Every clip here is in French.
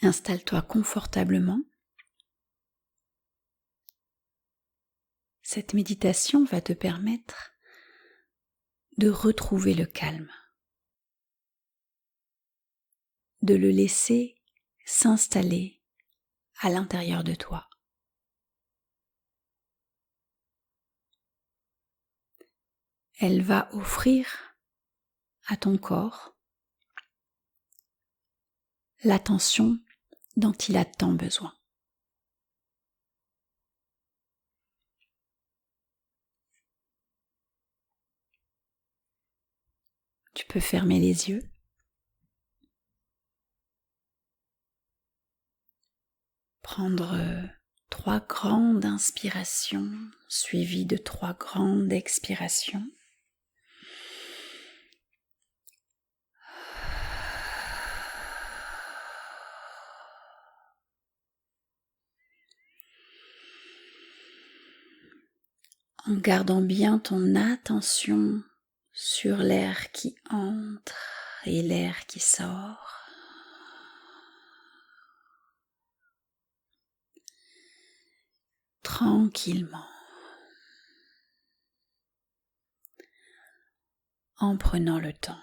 Installe-toi confortablement. Cette méditation va te permettre de retrouver le calme, de le laisser s'installer à l'intérieur de toi. Elle va offrir à ton corps l'attention dont il a tant besoin. Tu peux fermer les yeux. Prendre 3 grandes inspirations suivies de 3 grandes expirations. En gardant bien ton attention sur l'air qui entre et l'air qui sort. Tranquillement. En prenant le temps.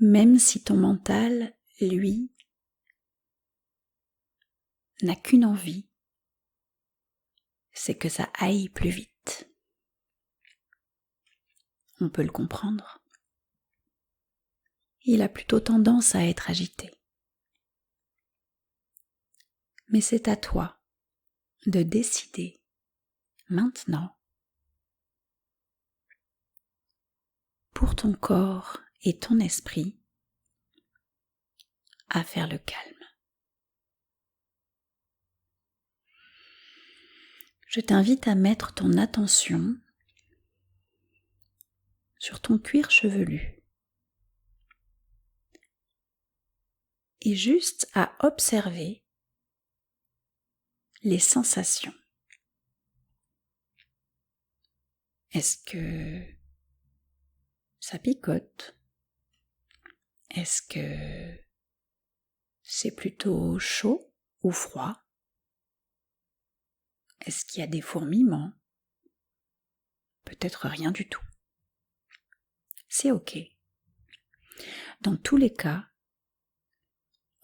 Même si ton mental, lui, n'a qu'une envie, c'est que ça aille plus vite. On peut le comprendre. Il a plutôt tendance à être agité. Mais c'est à toi de décider maintenant pour ton corps et ton esprit à faire le calme. Je t'invite à mettre ton attention sur ton cuir chevelu et juste à observer les sensations. Est-ce que ça picote? Est-ce que c'est plutôt chaud ou froid? Est-ce qu'il y a des fourmillements? Peut-être rien du tout. C'est ok. Dans tous les cas,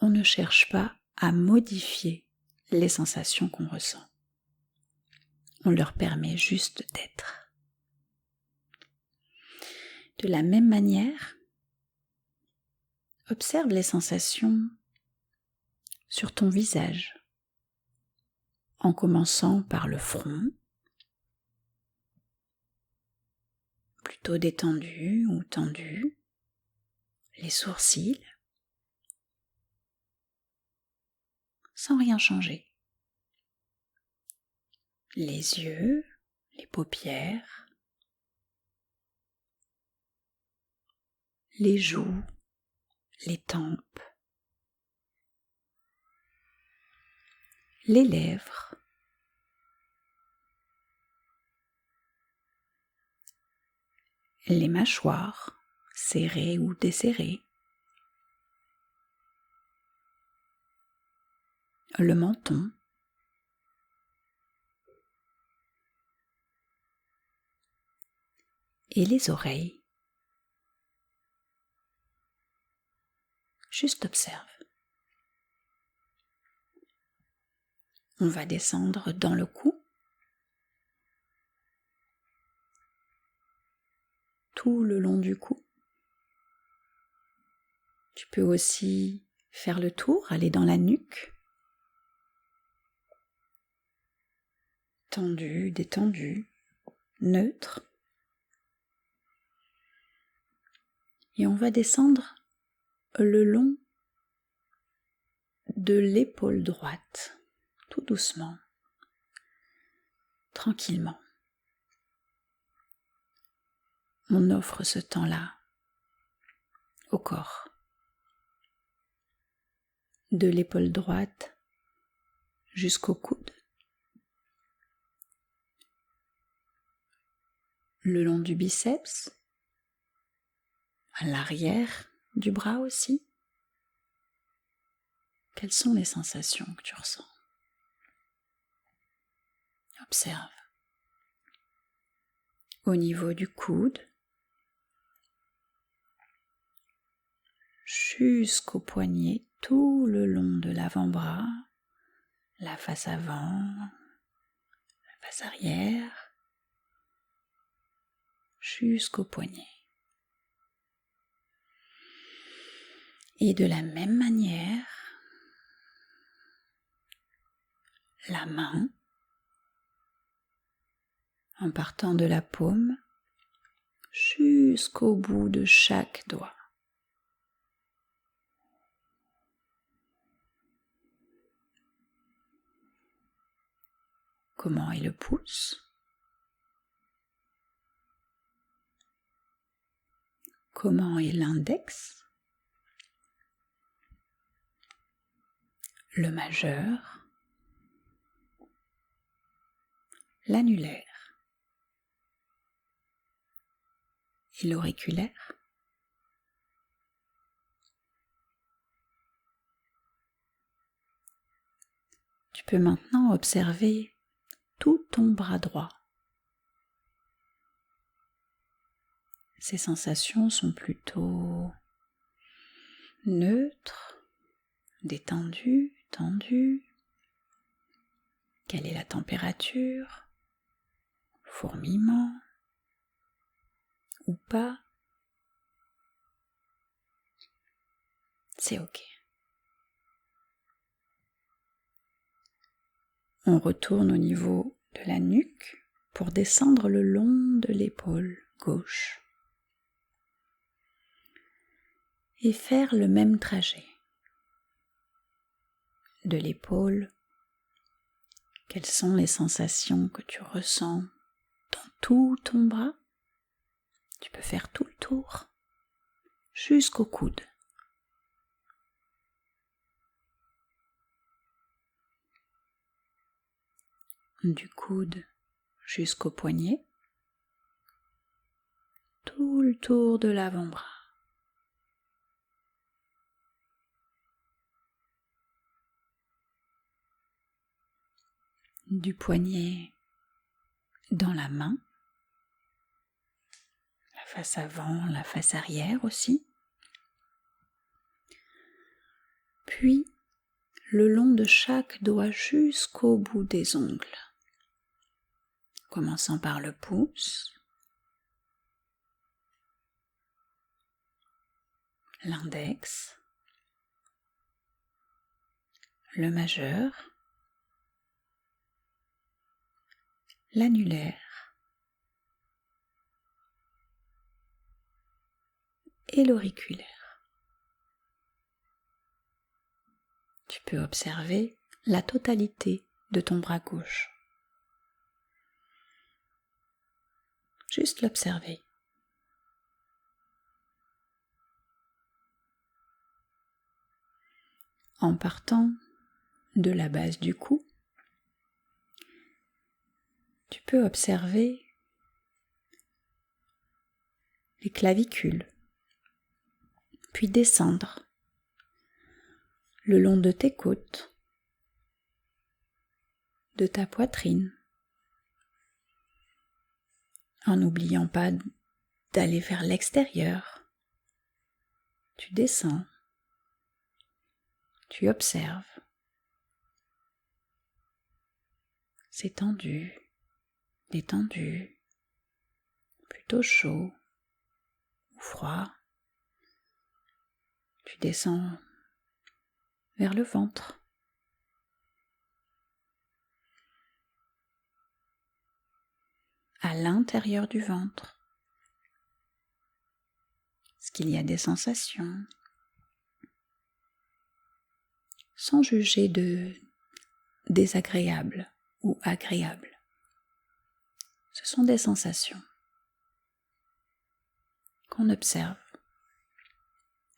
on ne cherche pas à modifier les sensations qu'on ressent. On leur permet juste d'être. De la même manière, observe les sensations sur ton visage, en commençant par le front, plutôt détendu ou tendu, les sourcils, sans rien changer. Les yeux, les paupières, les joues, les tempes, les lèvres, les mâchoires, serrées ou desserrées, le menton, et les oreilles. Juste observe. On va descendre dans le cou, tout le long du cou. Tu peux aussi faire le tour, aller dans la nuque. Tendu, détendu, neutre. Et on va descendre le long de l'épaule droite, tout doucement, tranquillement. On offre ce temps-là au corps. De l'épaule droite jusqu'au coude. Le long du biceps, à l'arrière du bras aussi. Quelles sont les sensations que tu ressens? Observe. Au niveau du coude, jusqu'au poignet, tout le long de l'avant-bras, la face avant, la face arrière, jusqu'au poignet. Et de la même manière, la main, en partant de la paume jusqu'au bout de chaque doigt. Comment est le pouce? Comment est l'index? Le majeur? L'annulaire? Et l'auriculaire? Tu peux maintenant observer tout ton bras droit. Ces sensations sont plutôt neutres, détendues, tendues. Quelle est la température? Fourmillement ou pas? C'est ok. On retourne au niveau de la nuque pour descendre le long de l'épaule gauche et faire le même trajet. De l'épaule, quelles sont les sensations que tu ressens dans tout ton bras? Tu peux faire tout le tour jusqu'au coude. Du coude jusqu'au poignet, tout le tour de l'avant-bras. Du poignet dans la main, la face avant, la face arrière aussi. Puis le long de chaque doigt jusqu'au bout des ongles, commençant par le pouce, l'index, le majeur, l'annulaire et l'auriculaire. Tu peux observer la totalité de ton bras gauche. Juste l'observer. En partant de la base du cou, tu peux observer les clavicules, puis descendre le long de tes côtes, de ta poitrine, en n'oubliant pas d'aller vers l'extérieur. Tu descends, tu observes. C'est tendu, détendu, plutôt chaud ou froid. Tu descends vers le ventre. À l'intérieur du ventre. Est-ce qu'il y a des sensations? Sans juger de désagréable ou agréable. Ce sont des sensations qu'on observe,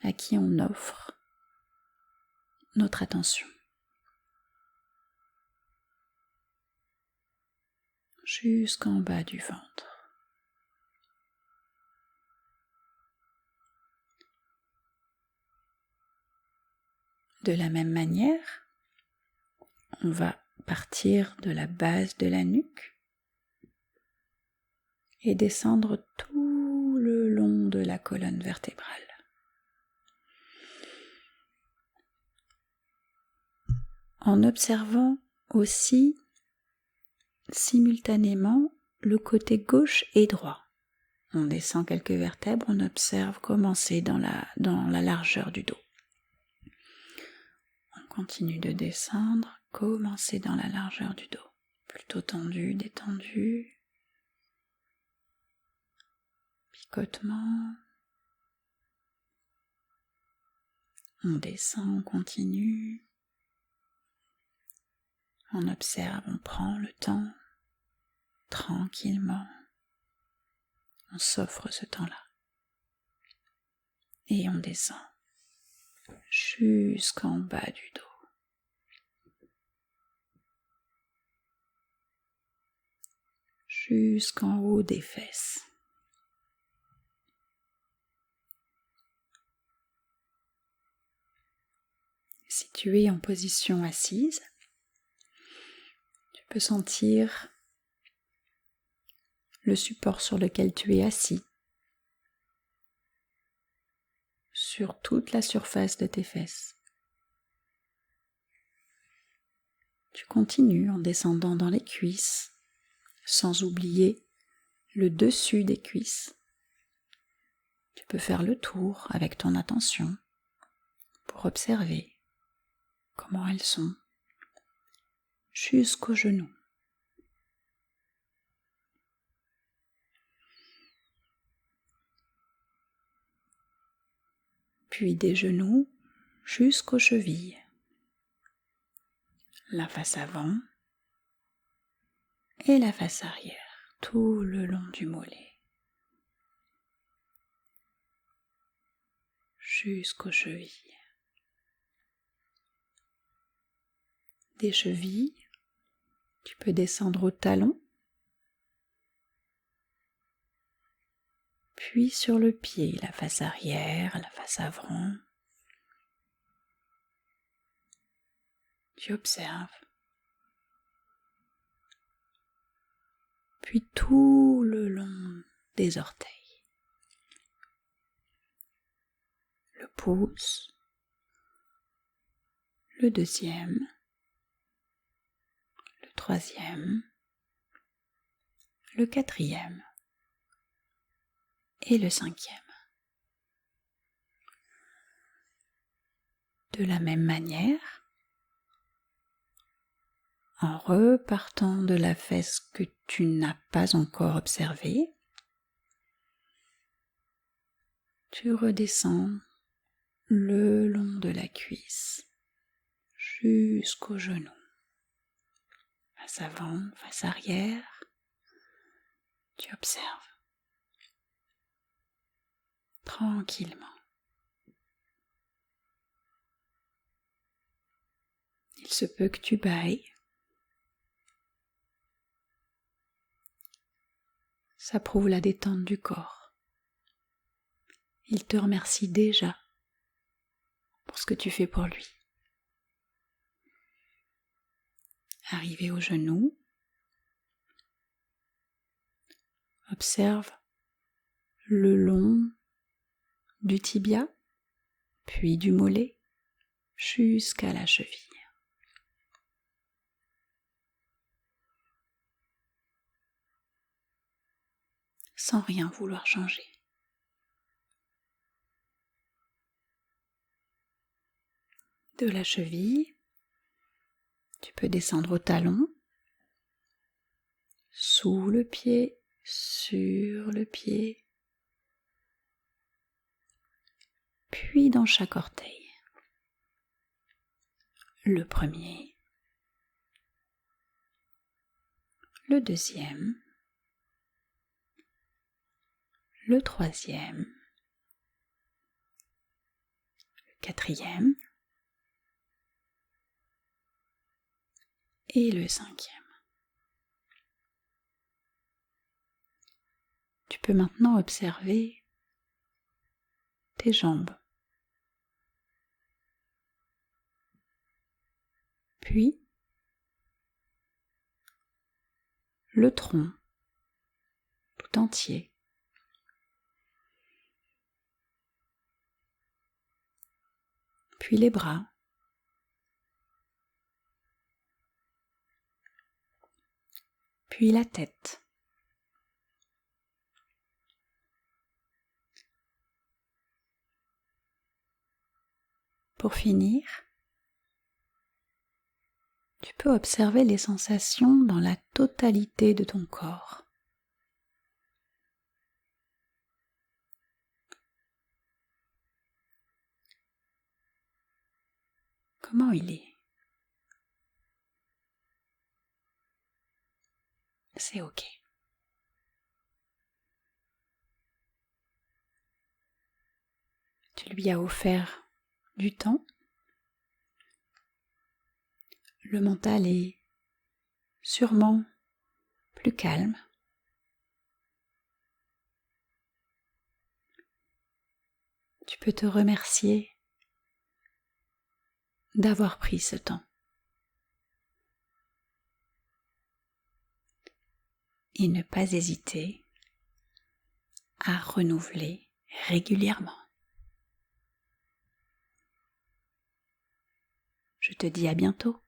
à qui on offre notre attention. Jusqu'en bas du ventre. De la même manière, on va partir de la base de la nuque et descendre tout le long de la colonne vertébrale. En observant aussi simultanément le côté gauche et droit. On descend quelques vertèbres, on observe commencer dans la largeur du dos. On continue de descendre, commencer dans la largeur du dos. Plutôt tendu, détendu. Picotement. On descend, on continue. On observe, on prend le temps, tranquillement. On s'offre ce temps-là. Et on descend jusqu'en bas du dos. Jusqu'en haut des fesses. Si tu es en position assise, tu peux sentir le support sur lequel tu es assis sur toute la surface de tes fesses. Tu continues en descendant dans les cuisses, sans oublier le dessus des cuisses. Tu peux faire le tour avec ton attention pour observer comment elles sont jusqu'aux genoux. Puis des genoux jusqu'aux chevilles. La face avant et la face arrière, tout le long du mollet. Jusqu'aux chevilles. Des chevilles, tu peux descendre au talon, puis sur le pied, la face arrière, la face avant. Tu observes. Puis tout le long des orteils. Le pouce, le deuxième, le troisième, le quatrième et le cinquième. De la même manière, en repartant de la fesse que tu n'as pas encore observée, tu redescends le long de la cuisse jusqu'au genou. Face avant, face arrière, tu observes tranquillement. Il se peut que tu bailles. Ça prouve la détente du corps. Il te remercie déjà pour ce que tu fais pour lui. Arrivé au genou, observe le long du tibia, puis du mollet, jusqu'à la cheville. Sans rien vouloir changer. De la cheville, tu peux descendre au talon, sous le pied, sur le pied, puis dans chaque orteil. Le premier, le deuxième, le troisième, le quatrième et le cinquième. Tu peux maintenant observer tes jambes. puis le tronc tout entier. Puis les bras. Puis la tête. Pour finir, tu peux observer les sensations dans la totalité de ton corps. Comment il est? C'est ok. Tu lui as offert du temps. Le mental est sûrement plus calme. Tu peux te remercier d'avoir pris ce temps. Et ne pas hésiter à renouveler régulièrement. Je te dis à bientôt.